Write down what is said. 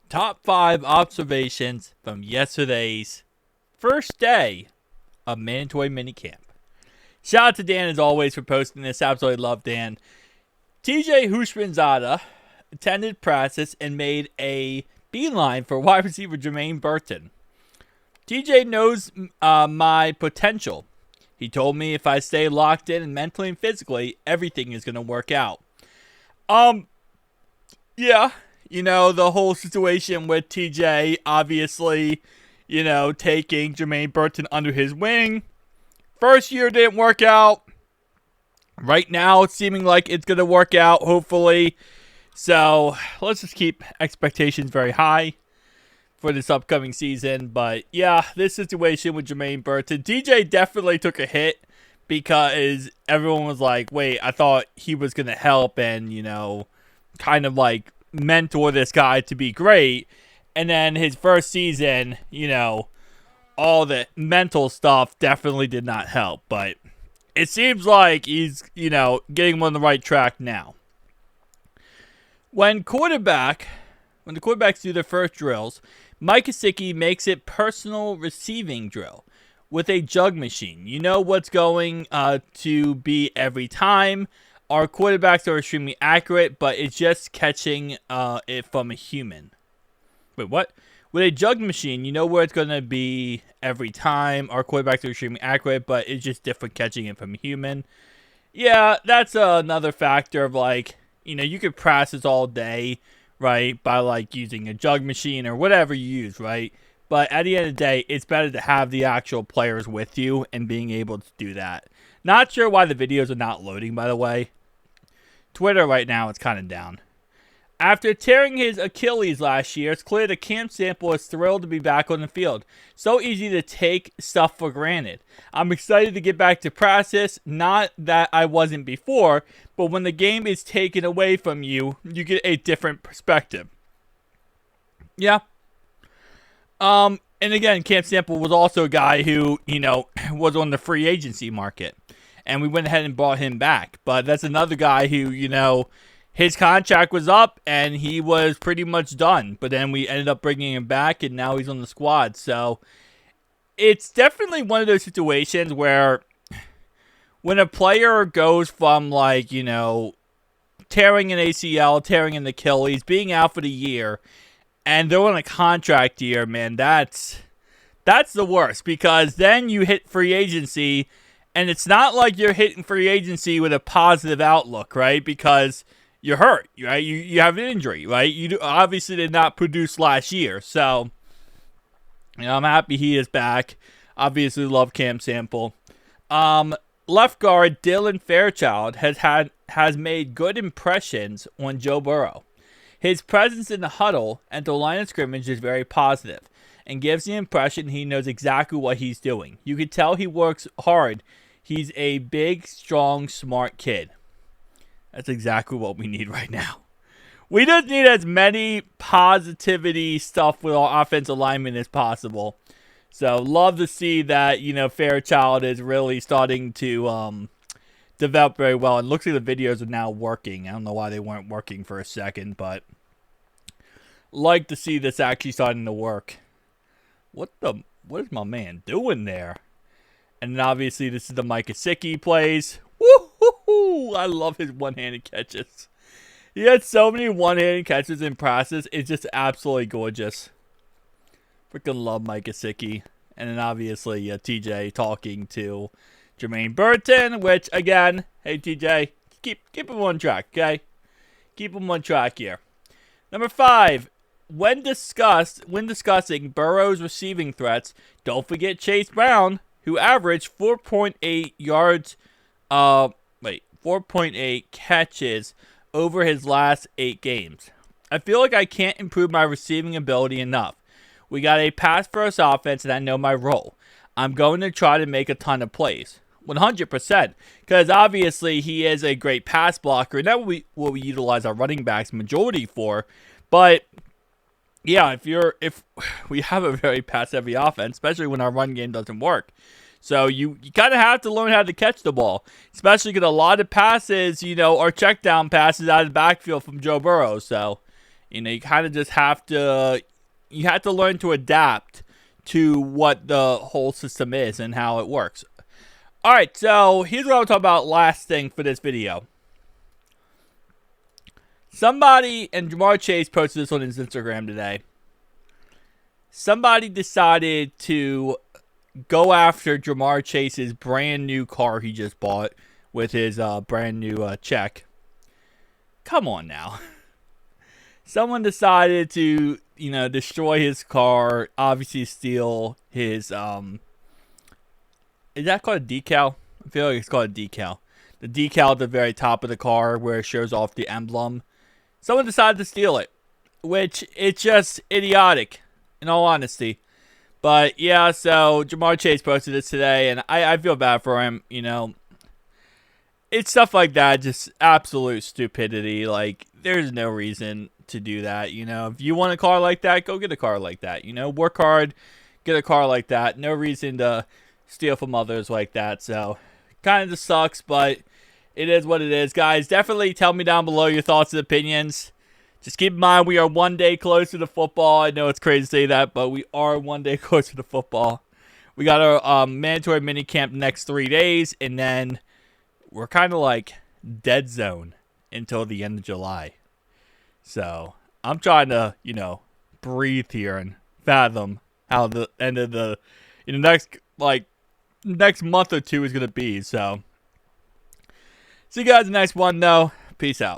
Top 5 observations from yesterday's first day of mandatory minicamp. Shout out to Dan as always for posting this. Absolutely love Dan. TJ Hushmanzada attended practice and made a beeline for wide receiver Jermaine Burton. TJ knows my potential. He told me if I stay locked in and mentally and physically, everything is going to work out. Yeah. The whole situation with TJ, obviously, taking Jermaine Burton under his wing. First year didn't work out. Right now, it's seeming like it's going to work out, hopefully. So, let's just keep expectations very high for this upcoming season. But, yeah, this situation with Jermaine Burton. TJ definitely took a hit because everyone was like, wait, I thought he was going to help and, kind of like mentor this guy to be great. And then his first season, all the mental stuff definitely did not help. But it seems like he's, getting on the right track now. When the quarterbacks do their first drills, Mike Gesicki makes it personal receiving drill with a jug machine. You know what's going to be every time. Our quarterbacks are extremely accurate, but it's just catching it from a human. Wait, what? With a jug machine, you know where it's going to be every time. Our quarterbacks are extremely accurate, but it's just different catching it from a human. Yeah, that's another factor of you could practice all day, right, by using a jug machine or whatever you use, right? But at the end of the day, it's better to have the actual players with you and being able to do that. Not sure why the videos are not loading, by the way. Twitter right now, it's kind of down. After tearing his Achilles last year, it's clear that Camp Sample is thrilled to be back on the field. So easy to take stuff for granted. I'm excited to get back to practice. Not that I wasn't before, but when the game is taken away from you, you get a different perspective. Yeah. And again, Camp Sample was also a guy who, was on the free agency market. And we went ahead and brought him back. But that's another guy who, his contract was up and he was pretty much done. But then we ended up bringing him back and now he's on the squad. So it's definitely one of those situations where when a player goes from tearing an ACL, tearing an Achilles, being out for the year, and they're on a contract year, man, that's the worst. Because then you hit free agency. And it's not like you're hitting free agency with a positive outlook, right? Because you're hurt, right? You have an injury, right? You obviously did not produce last year. So, I'm happy he is back. Obviously love Cam Sample. Left guard Dylan Fairchild has made good impressions on Joe Burrow. His presence in the huddle and the line of scrimmage is very positive and gives the impression he knows exactly what he's doing. You can tell he works hard. He's a big, strong, smart kid. That's exactly what we need right now. We just need as many positivity stuff with our offensive linemen as possible. So, love to see that, Fairchild is really starting to develop very well. And looks like the videos are now working. I don't know why they weren't working for a second, but like to see this actually starting to work. What is my man doing there? And then obviously this is the Mike Gesicki plays. Woo-hoo-hoo! I love his one-handed catches. He had so many one-handed catches in practice. It's just absolutely gorgeous. Freaking love Mike Gesicki. And then obviously TJ talking to Jermaine Burton, which again, hey TJ, keep him on track, okay? Keep him on track here. Number 5. When discussing Burrow's receiving threats, don't forget Chase Brown, who averaged 4.8 catches over his last 8 games. I feel like I can't improve my receiving ability enough. We got a pass-first offense, and I know my role. I'm going to try to make a ton of plays. 100%. Because obviously he is a great pass blocker, and that's what we utilize our running backs majority for. But yeah, if we have a very pass-heavy offense, especially when our run game doesn't work. So you kind of have to learn how to catch the ball, especially because a lot of passes, are check down passes out of the backfield from Joe Burrow. So You know, you kind of just have to learn to adapt to what the whole system is and how it works. All right, so here's what I'll talk about last thing for this video. Somebody, and Jamar Chase posted this on his Instagram today. Somebody decided to go after Jamar Chase's brand new car he just bought with his brand new check. Come on now. Someone decided to, destroy his car, obviously steal his, is that called a decal? I feel like it's called a decal. The decal at the very top of the car where it shows off the emblem. Someone decided to steal it, which it's just idiotic, in all honesty. But yeah, so Jamar Chase posted this today, and I feel bad for him, It's stuff like that, just absolute stupidity. Like, there's no reason to do that, If you want a car like that, go get a car like that, Work hard, get a car like that. No reason to steal from others like that. So, kind of just sucks, but it is what it is. Guys, definitely tell me down below your thoughts and opinions. Just keep in mind, we are one day closer to football. I know it's crazy to say that, but we are one day closer to football. We got our mandatory minicamp next 3 days, and then we're kind of like dead zone until the end of July. So I'm trying to, breathe here and fathom how the end of the next month or two is going to be. So see you guys in the next one, though. Peace out.